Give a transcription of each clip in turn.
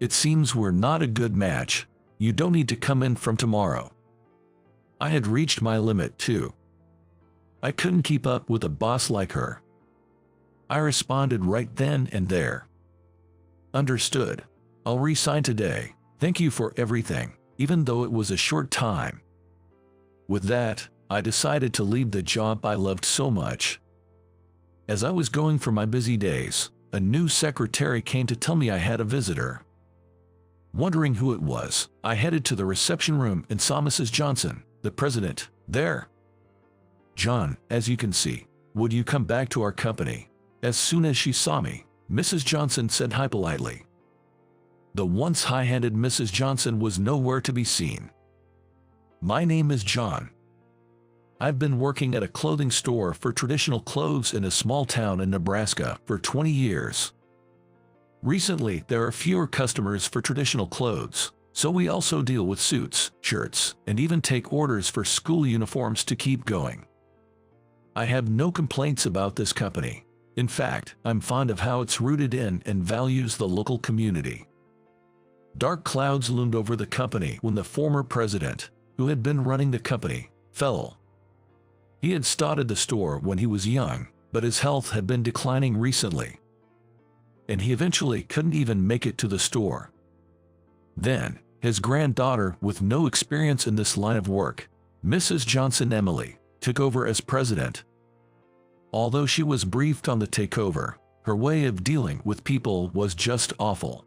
It seems we're not a good match. You don't need to come in from tomorrow. I had reached my limit too. I couldn't keep up with a boss like her. I responded right then and there. Understood. I'll resign today. Thank you for everything, even though it was a short time. With that, I decided to leave the job I loved so much. As I was going for my busy days, a new secretary came to tell me I had a visitor. Wondering who it was, I headed to the reception room and saw Mrs. Johnson, the president, there. "John, as you can see, would you come back to our company?" As soon as she saw me, Mrs. Johnson said hi politely. The once high-handed Mrs. Johnson was nowhere to be seen. "My name is John. I've been working at a clothing store for traditional clothes in a small town in Nebraska for 20 years. Recently, there are fewer customers for traditional clothes, so we also deal with suits, shirts, and even take orders for school uniforms to keep going. I have no complaints about this company. In fact, I'm fond of how it's rooted in and values the local community." Dark clouds loomed over the company when the former president, who had been running the company, fell. He had started the store when he was young, but his health had been declining recently, and he eventually couldn't even make it to the store. Then, his granddaughter, with no experience in this line of work, Mrs. Johnson Emily, took over as president. Although she was briefed on the takeover, her way of dealing with people was just awful.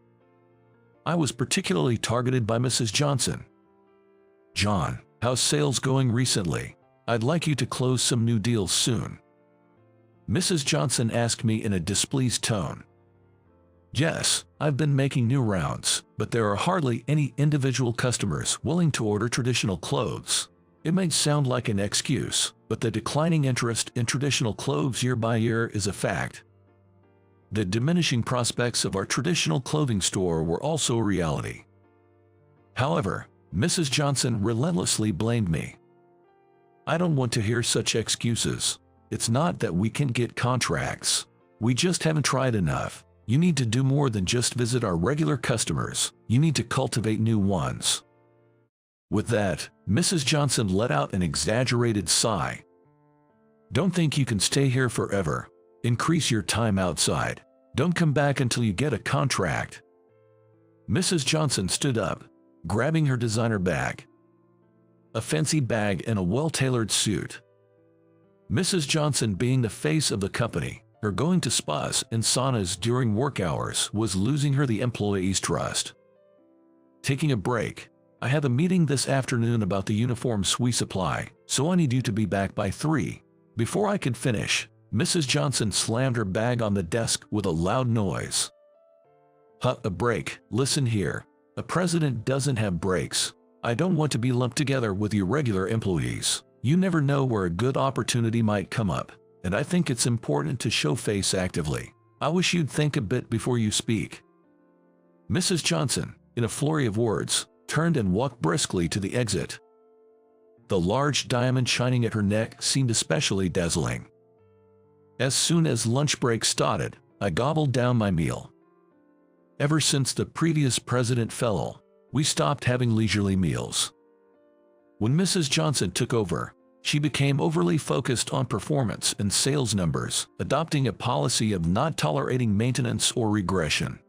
I was particularly targeted by Mrs. Johnson. "John, how's sales going recently? I'd like you to close some new deals soon." Mrs. Johnson asked me in a displeased tone. "Yes, I've been making new rounds, but there are hardly any individual customers willing to order traditional clothes." It may sound like an excuse, but the declining interest in traditional clothes year by year is a fact. The diminishing prospects of our traditional clothing store were also a reality. However, Mrs. Johnson relentlessly blamed me. "I don't want to hear such excuses. It's not that we can't get contracts. We just haven't tried enough. You need to do more than just visit our regular customers. You need to cultivate new ones." With that, Mrs. Johnson let out an exaggerated sigh. "Don't think you can stay here forever. Increase your time outside. Don't come back until you get a contract." Mrs. Johnson stood up, grabbing her designer bag. A fancy bag and a well-tailored suit. Mrs. Johnson, being the face of the company, her going to spas and saunas during work hours was losing her the employees' trust. "Taking a break. I have a meeting this afternoon about the uniforms we supply, so I need you to be back by 3. Before I could finish, Mrs. Johnson slammed her bag on the desk with a loud noise. A break? Listen here. A president doesn't have breaks. I don't want to be lumped together with irregular employees. You never know where a good opportunity might come up, and I think it's important to show face actively. I wish you'd think a bit before you speak." Mrs. Johnson, in a flurry of words, turned and walked briskly to the exit. The large diamond shining at her neck seemed especially dazzling. As soon as lunch break started, I gobbled down my meal. Ever since the previous president fell, we stopped having leisurely meals. When Mrs. Johnson took over, she became overly focused on performance and sales numbers, adopting a policy of not tolerating maintenance or regression.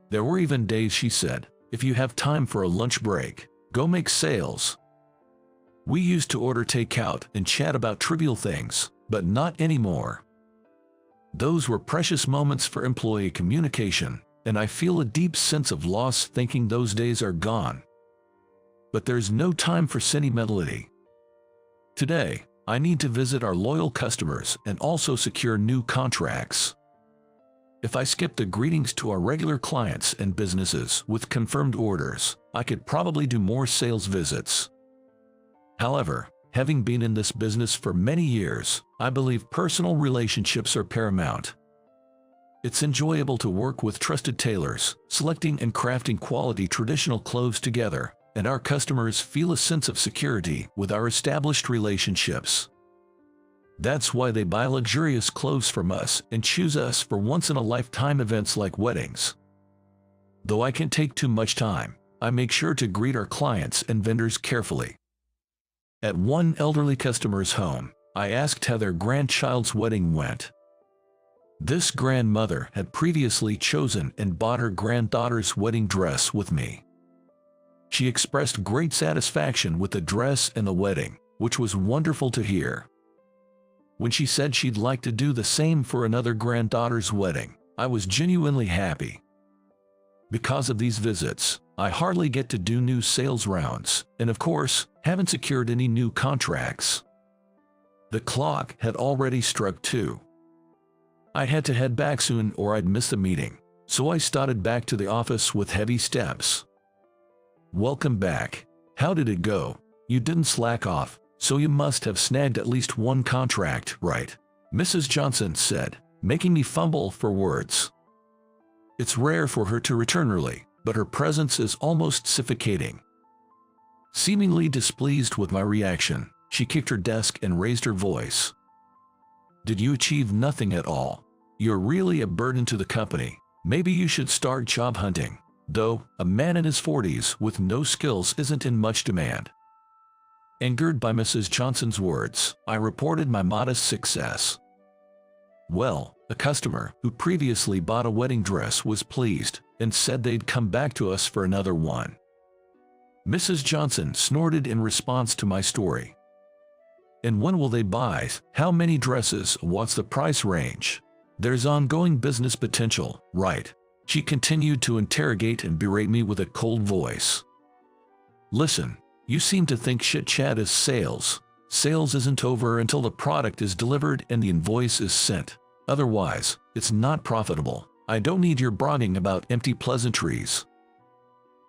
There were even days she said, "If you have time for a lunch break, go make sales." We used to order takeout and chat about trivial things, but not anymore. Those were precious moments for employee communication, and I feel a deep sense of loss thinking those days are gone. But there's no time for sentimentality. Today, I need to visit our loyal customers and also secure new contracts. If I skip the greetings to our regular clients and businesses with confirmed orders, I could probably do more sales visits. However, having been in this business for many years, I believe personal relationships are paramount. It's enjoyable to work with trusted tailors, selecting and crafting quality traditional clothes together, and our customers feel a sense of security with our established relationships. That's why they buy luxurious clothes from us and choose us for once-in-a-lifetime events like weddings. Though I can't take too much time, I make sure to greet our clients and vendors carefully. At one elderly customer's home, I asked how their grandchild's wedding went. This grandmother had previously chosen and bought her granddaughter's wedding dress with me. She expressed great satisfaction with the dress and the wedding, which was wonderful to hear. When she said she'd like to do the same for another granddaughter's wedding, I was genuinely happy. Because of these visits, I hardly get to do new sales rounds, and of course, haven't secured any new contracts. The clock had already struck 2. I had to head back soon or I'd miss the meeting, so I started back to the office with heavy steps. Welcome back. How did it go? You didn't slack off, so you must have snagged at least one contract, right? Mrs. Johnson said, making me fumble for words. It's rare for her to return early, but her presence is almost suffocating. Seemingly displeased with my reaction, she kicked her desk and raised her voice. Did you achieve nothing at all? You're really a burden to the company. Maybe you should start job hunting. Though, a man in his 40s with no skills isn't in much demand. Angered by Mrs. Johnson's words, I reported my modest success. Well, a customer who previously bought a wedding dress was pleased and said they'd come back to us for another one. Mrs. Johnson snorted in response to my story. And when will they buy? How many dresses? What's the price range? There's ongoing business potential, right? She continued to interrogate and berate me with a cold voice. Listen, you seem to think chit-chat is sales. Sales isn't over until the product is delivered and the invoice is sent. Otherwise, it's not profitable. I don't need your bragging about empty pleasantries.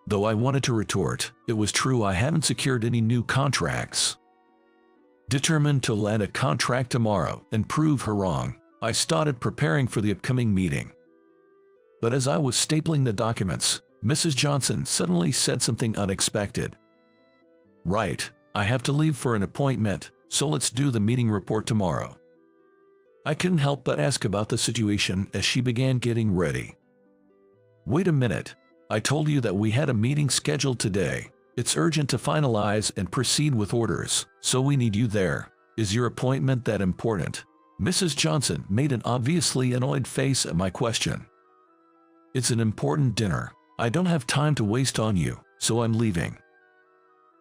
Though I wanted to retort, it was true I hadn't secured any new contracts. Determined to land a contract tomorrow and prove her wrong, I started preparing for the upcoming meeting. But as I was stapling the documents, Mrs. Johnson suddenly said something unexpected. Right, I have to leave for an appointment, so let's do the meeting report tomorrow. I couldn't help but ask about the situation as she began getting ready. Wait a minute, I told you that we had a meeting scheduled today. It's urgent to finalize and proceed with orders, so we need you there. Is your appointment that important? Mrs. Johnson made an obviously annoyed face at my question. It's an important dinner. I don't have time to waste on you, so I'm leaving.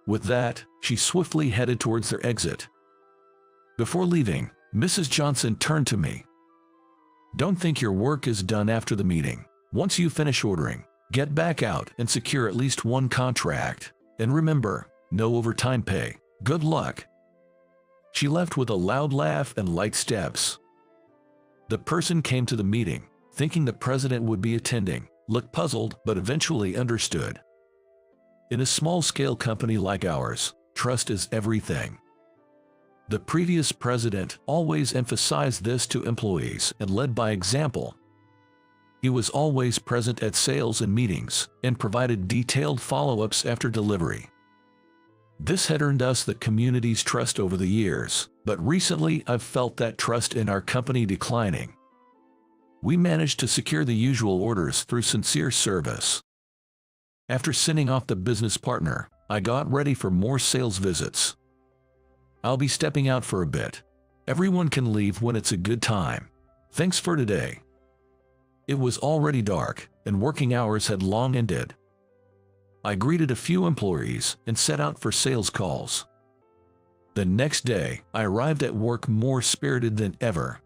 With that, she swiftly headed towards their exit. Before leaving, Mrs. Johnson turned to me. Don't think your work is done after the meeting. Once you finish ordering, get back out and secure at least one contract. And remember, no overtime pay. Good luck. She left with a loud laugh and light steps. The person came to the meeting, thinking the president would be attending, looked puzzled but eventually understood. In a small-scale company like ours, trust is everything. The previous president always emphasized this to employees and led by example. He was always present at sales and meetings and provided detailed follow-ups after delivery. This had earned us the community's trust over the years, but recently I've felt that trust in our company declining. We managed to secure the usual orders through sincere service. After sending off the business partner, I got ready for more sales visits. I'll be stepping out for a bit. Everyone can leave when it's a good time. Thanks for today. It was already dark, and working hours had long ended. I greeted a few employees and set out for sales calls. The next day, I arrived at work more spirited than ever.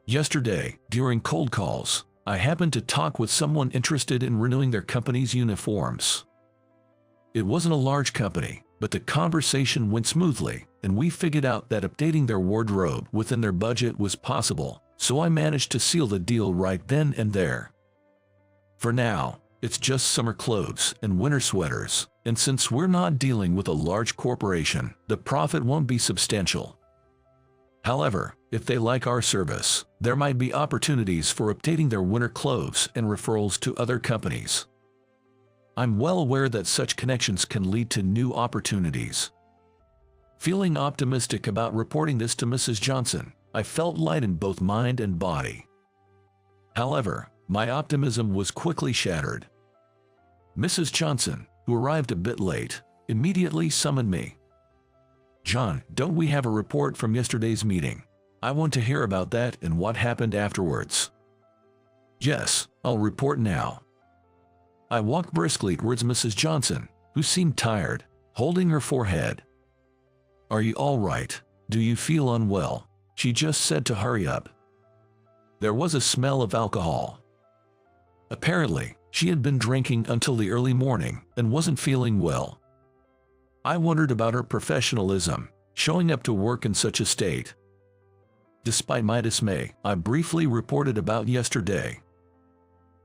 Yesterday, during cold calls, I happened to talk with someone interested in renewing their company's uniforms. It wasn't a large company, but the conversation went smoothly, and we figured out that updating their wardrobe within their budget was possible, so I managed to seal the deal right then and there. For now, it's just summer clothes and winter sweaters, and since we're not dealing with a large corporation, the profit won't be substantial. However, if they like our service, there might be opportunities for updating their winter clothes and referrals to other companies. I'm well aware that such connections can lead to new opportunities. Feeling optimistic about reporting this to Mrs. Johnson, I felt light in both mind and body. However, my optimism was quickly shattered. Mrs. Johnson, who arrived a bit late, immediately summoned me. "John, don't we have a report from yesterday's meeting? I want to hear about that and what happened afterwards." "Yes, I'll report now." I walked briskly towards Mrs. Johnson, who seemed tired, holding her forehead. "Are you all right? Do you feel unwell?" she just said to hurry up. There was a smell of alcohol. Apparently, she had been drinking until the early morning and wasn't feeling well. I wondered about her professionalism, showing up to work in such a state. Despite my dismay, I briefly reported about yesterday.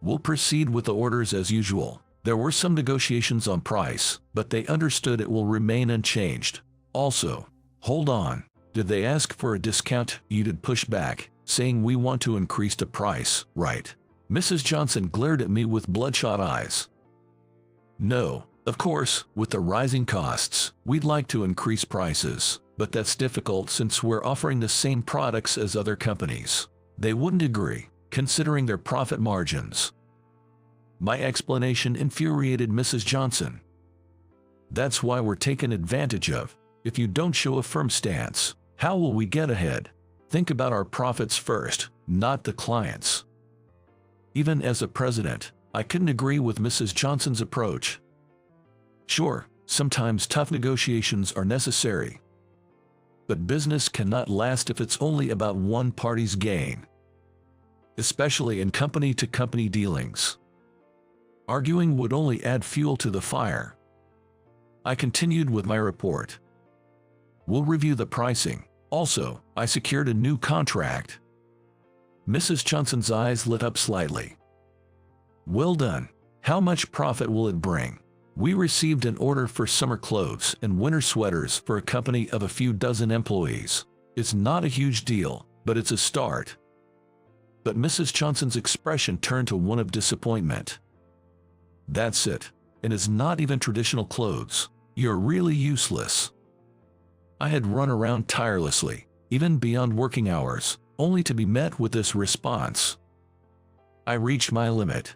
"We'll proceed with the orders as usual. There were some negotiations on price, but they understood it will remain unchanged. Also, hold on, did they ask for a discount?" You did push back, saying we want to increase the price, right? Mrs. Johnson glared at me with bloodshot eyes. "No, of course, with the rising costs, we'd like to increase prices, but that's difficult since we're offering the same products as other companies. They wouldn't agree, considering their profit margins." My explanation infuriated Mrs. Johnson. "That's why we're taken advantage of. If you don't show a firm stance, how will we get ahead? Think about our profits first, not the clients." Even as a president, I couldn't agree with Mrs. Johnson's approach. Sure, sometimes tough negotiations are necessary. But business cannot last if it's only about one party's gain. Especially in company-to-company dealings. Arguing would only add fuel to the fire. I continued with my report. "We'll review the pricing. Also, I secured a new contract." Mrs. Johnson's eyes lit up slightly. "Well done. How much profit will it bring?" "We received an order for summer clothes and winter sweaters for a company of a few dozen employees. It's not a huge deal, but it's a start." But Mrs. Johnson's expression turned to one of disappointment. "That's it. And it's not even traditional clothes. You're really useless." I had run around tirelessly, even beyond working hours, only to be met with this response. I reached my limit.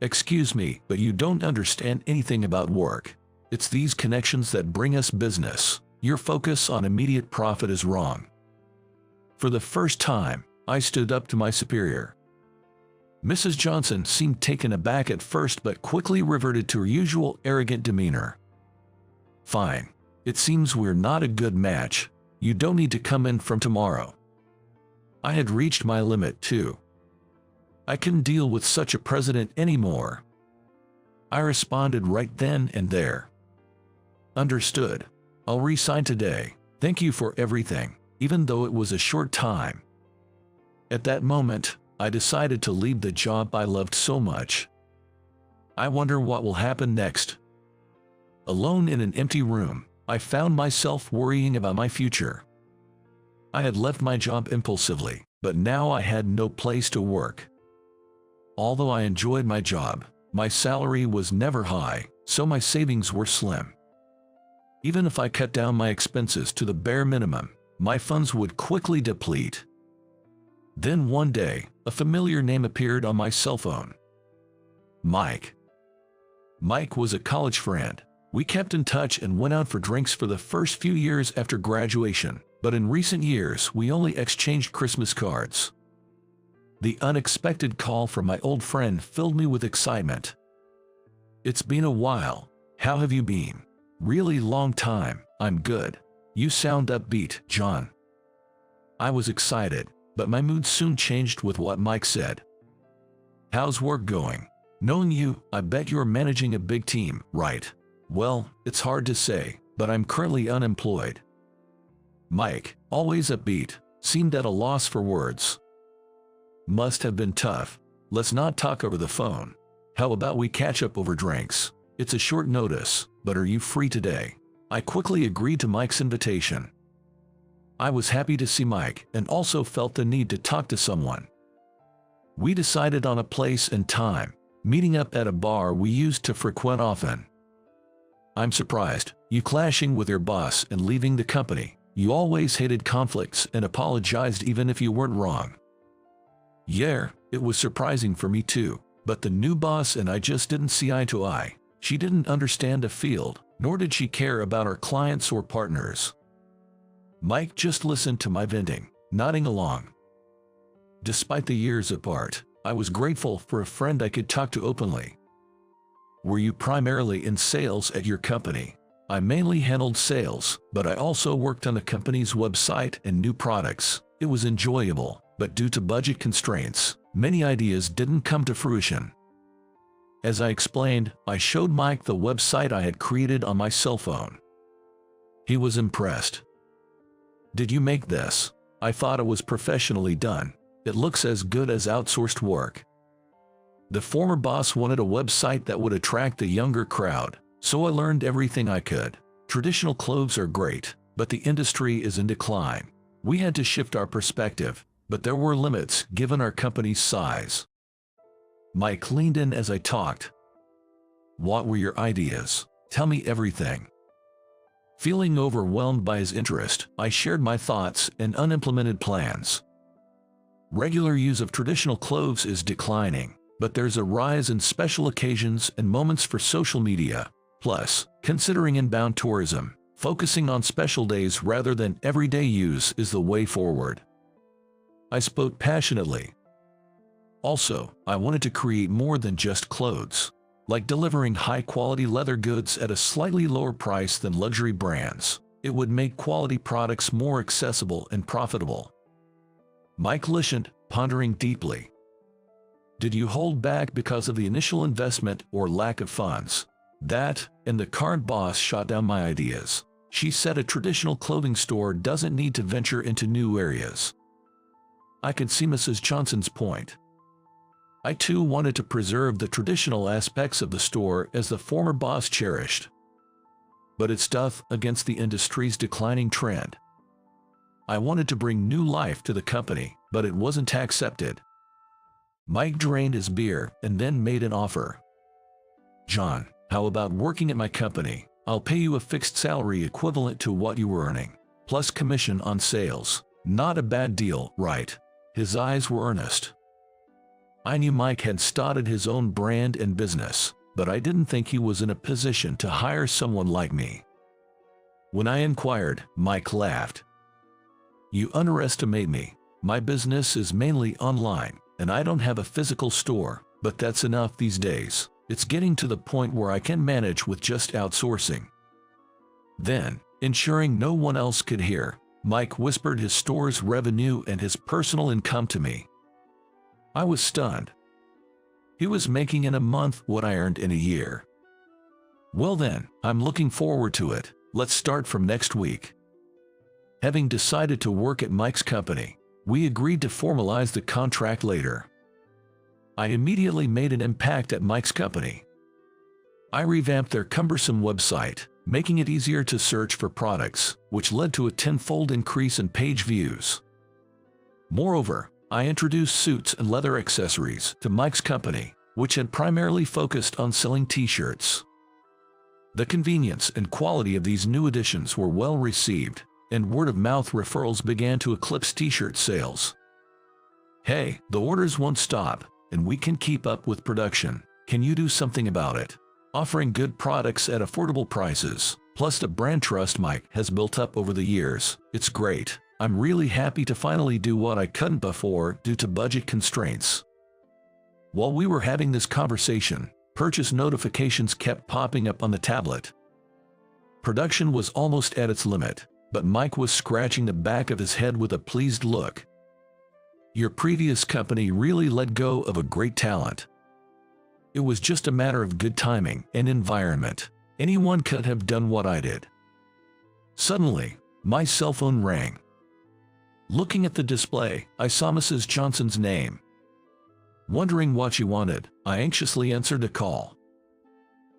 "Excuse me, but you don't understand anything about work. It's these connections that bring us business. Your focus on immediate profit is wrong." For the first time, I stood up to my superior. Mrs. Johnson seemed taken aback at first but quickly reverted to her usual arrogant demeanor. "Fine. It seems we're not a good match. You don't need to come in from tomorrow." I had reached my limit too. I couldn't deal with such a president anymore. I responded right then and there. "Understood. I'll resign today. Thank you for everything, even though it was a short time." At that moment, I decided to leave the job I loved so much. I wonder what will happen next. Alone in an empty room, I found myself worrying about my future. I had left my job impulsively, but now I had no place to work. Although I enjoyed my job, my salary was never high, so my savings were slim. Even if I cut down my expenses to the bare minimum, my funds would quickly deplete. Then one day, a familiar name appeared on my cell phone. Mike. Mike was a college friend. We kept in touch and went out for drinks for the first few years after graduation, but in recent years we only exchanged Christmas cards. The unexpected call from my old friend filled me with excitement. "It's been a while. How have you been?" "Really long time. I'm good. You sound upbeat, John." I was excited, but my mood soon changed with what Mike said. "How's work going? Knowing you, I bet you're managing a big team, right?" "Well, it's hard to say, but I'm currently unemployed." Mike, always upbeat, seemed at a loss for words. "Must have been tough. Let's not talk over the phone. How about we catch up over drinks? It's a short notice, but are you free today?" I quickly agreed to Mike's invitation. I was happy to see Mike and also felt the need to talk to someone. We decided on a place and time, meeting up at a bar we used to frequent often. "I'm surprised, you clashing with your boss and leaving the company. You always hated conflicts and apologized even if you weren't wrong." "Yeah, it was surprising for me too. But the new boss and I just didn't see eye to eye. She didn't understand the field, nor did she care about our clients or partners. Mike just listened to my venting, nodding along. Despite the years apart, I was grateful for a friend I could talk to openly. Were you primarily in sales at your company? I mainly handled sales, but I also worked on the company's website and new products. It was enjoyable, but due to budget constraints, many ideas didn't come to fruition. As I explained, I showed Mike the website I had created on my cell phone. He was impressed. "Did you make this? I thought it was professionally done. It looks as good as outsourced work." The former boss wanted a website that would attract the younger crowd, so I learned everything I could. Traditional clothes are great, but the industry is in decline. We had to shift our perspective, but there were limits given our company's size. Mike leaned in as I talked. "What were your ideas? Tell me everything." Feeling overwhelmed by his interest, I shared my thoughts and unimplemented plans. Regular use of traditional clothes is declining, but there's a rise in special occasions and moments for social media. Plus, considering inbound tourism, focusing on special days rather than everyday use is the way forward. I spoke passionately. Also, I wanted to create more than just clothes, like delivering high-quality leather goods at a slightly lower price than luxury brands. It would make quality products more accessible and profitable. Mike listened, pondering deeply. "Did you hold back because of the initial investment or lack of funds?" That, and the current boss shot down my ideas. She said a traditional clothing store doesn't need to venture into new areas. I could see Mrs. Johnson's point. I too wanted to preserve the traditional aspects of the store as the former boss cherished. But it's tough against the industry's declining trend. I wanted to bring new life to the company, but it wasn't accepted. Mike drained his beer and then made an offer. "John, how about working at my company? I'll pay you a fixed salary equivalent to what you were earning, plus commission on sales. Not a bad deal, right?" His eyes were earnest. I knew Mike had started his own brand and business, but I didn't think he was in a position to hire someone like me. When I inquired, Mike laughed. "You underestimate me. My business is mainly online, and I don't have a physical store, but that's enough these days. It's getting to the point where I can manage with just outsourcing." Then, ensuring no one else could hear, Mike whispered his store's revenue and his personal income to me. I was stunned. He was making in a month what I earned in a year. "Well then, I'm looking forward to it. Let's start from next week." Having decided to work at Mike's company, we agreed to formalize the contract later. I immediately made an impact at Mike's company. I revamped their cumbersome website, making it easier to search for products, which led to a tenfold increase in page views. Moreover, I introduced suits and leather accessories to Mike's company, which had primarily focused on selling t-shirts. The convenience and quality of these new additions were well received, and word-of-mouth referrals began to eclipse t-shirt sales. "Hey, the orders won't stop, and we can keep up with production. Can you do something about it?" Offering good products at affordable prices, plus the brand trust Mike has built up over the years, it's great. I'm really happy to finally do what I couldn't before due to budget constraints. While we were having this conversation, purchase notifications kept popping up on the tablet. Production was almost at its limit, but Mike was scratching the back of his head with a pleased look. "Your previous company really let go of a great talent. It was just a matter of good timing and environment. Anyone could have done what I did." Suddenly, my cell phone rang. Looking at the display, I saw Mrs. Johnson's name. Wondering what she wanted, I anxiously answered the call.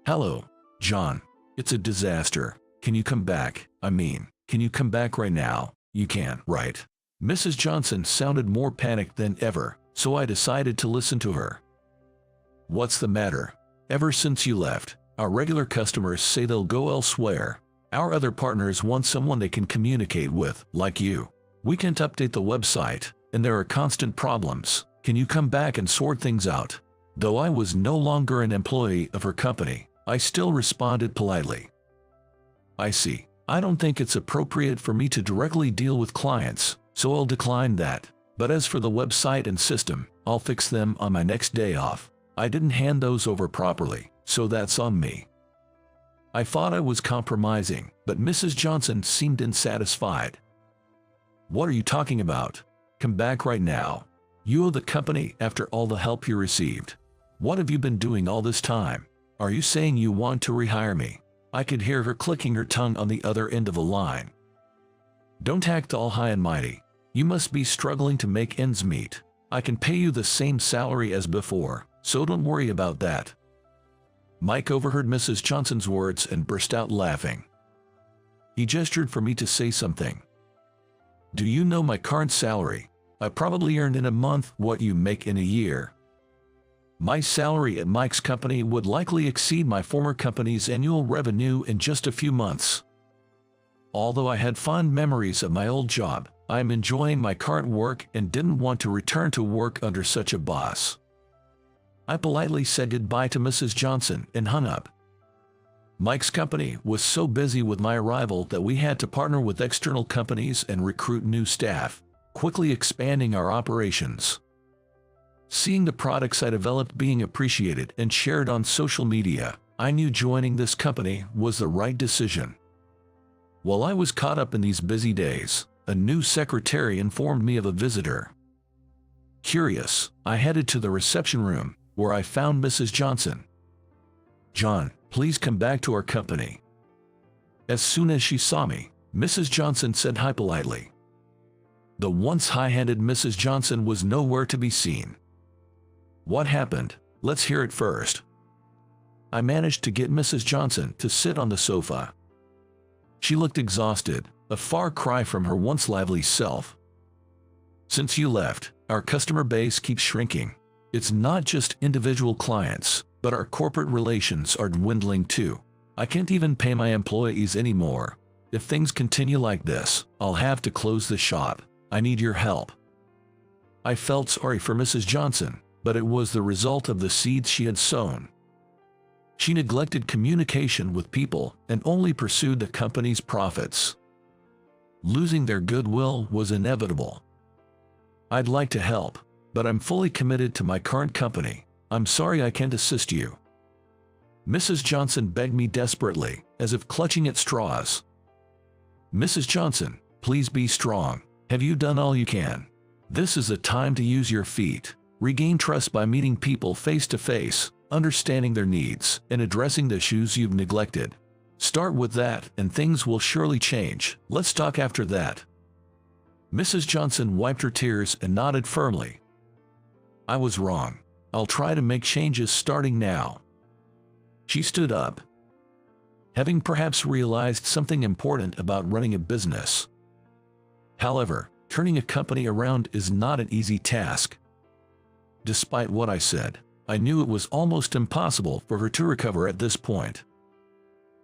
"Hello, John. It's a disaster. Can you come back? Can you come back right now? You can, right?" Mrs. Johnson sounded more panicked than ever, so I decided to listen to her. "What's the matter? Ever since you left, our regular customers say they'll go elsewhere. Our other partners want someone they can communicate with, like you. We can't update the website, and there are constant problems. Can you come back and sort things out?" Though I was no longer an employee of her company, I still responded politely. I see. I don't think it's appropriate for me to directly deal with clients, so I'll decline that. But as for the website and system, I'll fix them on my next day off. I didn't hand those over properly, so that's on me. I thought I was compromising, but Mrs. Johnson seemed unsatisfied. What are you talking about? Come back right now. You owe the company after all the help you received. What have you been doing all this time? Are you saying you want to rehire me? I could hear her clicking her tongue on the other end of the line. Don't act all high and mighty. You must be struggling to make ends meet. I can pay you the same salary as before, so don't worry about that. Mike overheard Mrs. Johnson's words and burst out laughing. He gestured for me to say something. Do you know my current salary? I probably earned in a month what you make in a year. My salary at Mike's company would likely exceed my former company's annual revenue in just a few months. Although I had fond memories of my old job, I am enjoying my current work and didn't want to return to work under such a boss. I politely said goodbye to Mrs. Johnson and hung up. Mike's company was so busy with my arrival that we had to partner with external companies and recruit new staff, quickly expanding our operations. Seeing the products I developed being appreciated and shared on social media, I knew joining this company was the right decision. While I was caught up in these busy days, a new secretary informed me of a visitor. Curious, I headed to the reception room, where I found Mrs. Johnson. John, please come back to our company. As soon as she saw me, Mrs. Johnson said hi politely. The once high-handed Mrs. Johnson was nowhere to be seen. What happened? Let's hear it first. I managed to get Mrs. Johnson to sit on the sofa. She looked exhausted, a far cry from her once lively self. Since you left, our customer base keeps shrinking. It's not just individual clients, but our corporate relations are dwindling too. I can't even pay my employees anymore. If things continue like this, I'll have to close the shop. I need your help. I felt sorry for Mrs. Johnson, but it was the result of the seeds she had sown. She neglected communication with people and only pursued the company's profits. Losing their goodwill was inevitable. I'd like to help, but I'm fully committed to my current company. I'm sorry I can't assist you. Mrs. Johnson begged me desperately, as if clutching at straws. Mrs. Johnson, please be strong. Have you done all you can? This is the time to use your feet. Regain trust by meeting people face to face, understanding their needs, and addressing the issues you've neglected. Start with that, and things will surely change. Let's talk after that. Mrs. Johnson wiped her tears and nodded firmly. I was wrong. I'll try to make changes starting now. She stood up, having perhaps realized something important about running a business. However, turning a company around is not an easy task. Despite what I said, I knew it was almost impossible for her to recover at this point.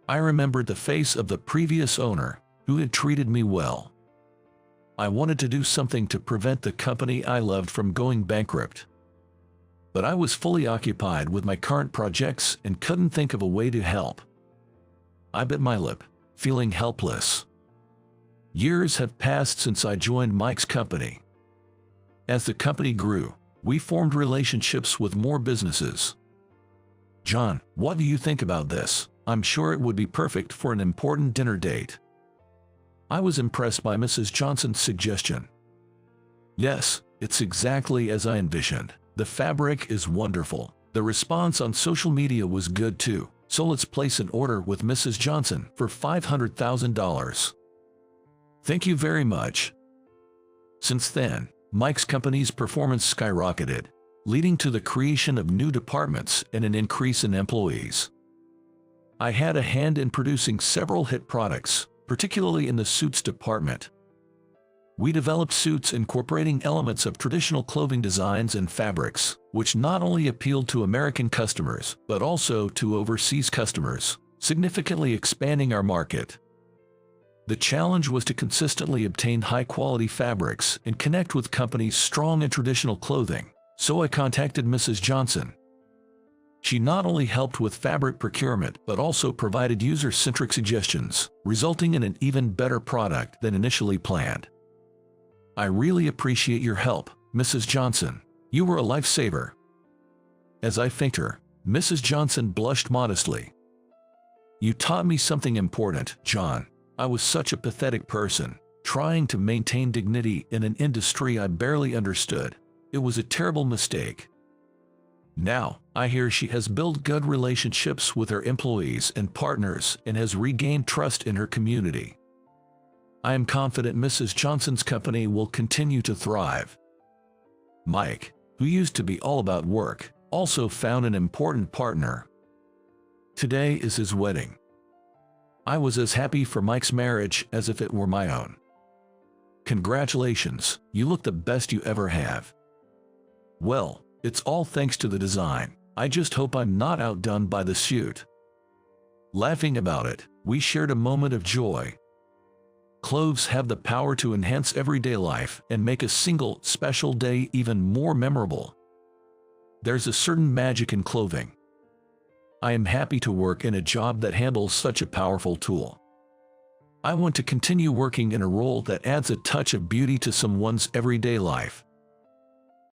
I remembered the face of the previous owner, who had treated me well. I wanted to do something to prevent the company I loved from going bankrupt. But I was fully occupied with my current projects and couldn't think of a way to help. I bit my lip, feeling helpless. Years have passed since I joined Mike's company. As the company grew, we formed relationships with more businesses. John, what do you think about this? I'm sure it would be perfect for an important dinner date. I was impressed by Mrs. Johnson's suggestion. Yes, it's exactly as I envisioned. The fabric is wonderful. The response on social media was good too, so let's place an order with Mrs. Johnson for $500,000. Thank you very much. Since then, Mike's company's performance skyrocketed, leading to the creation of new departments and an increase in employees. I had a hand in producing several hit products, particularly in the suits department. We developed suits incorporating elements of traditional clothing designs and fabrics, which not only appealed to American customers, but also to overseas customers, significantly expanding our market. The challenge was to consistently obtain high-quality fabrics and connect with companies strong in traditional clothing, so I contacted Mrs. Johnson. She not only helped with fabric procurement but also provided user-centric suggestions, resulting in an even better product than initially planned. I really appreciate your help, Mrs. Johnson. You were a lifesaver. As I thanked her, Mrs. Johnson blushed modestly. You taught me something important, John. I was such a pathetic person, trying to maintain dignity in an industry I barely understood. It was a terrible mistake. Now, I hear she has built good relationships with her employees and partners and has regained trust in her community. I am confident Mrs. Johnson's company will continue to thrive. Mike, who used to be all about work, also found an important partner. Today is his wedding. I was as happy for Mike's marriage as if it were my own. Congratulations, you look the best you ever have. Well, it's all thanks to the design. I just hope I'm not outdone by the suit. Laughing about it, we shared a moment of joy. Clothes have the power to enhance everyday life and make a single, special day even more memorable. There's a certain magic in clothing. I am happy to work in a job that handles such a powerful tool. I want to continue working in a role that adds a touch of beauty to someone's everyday life.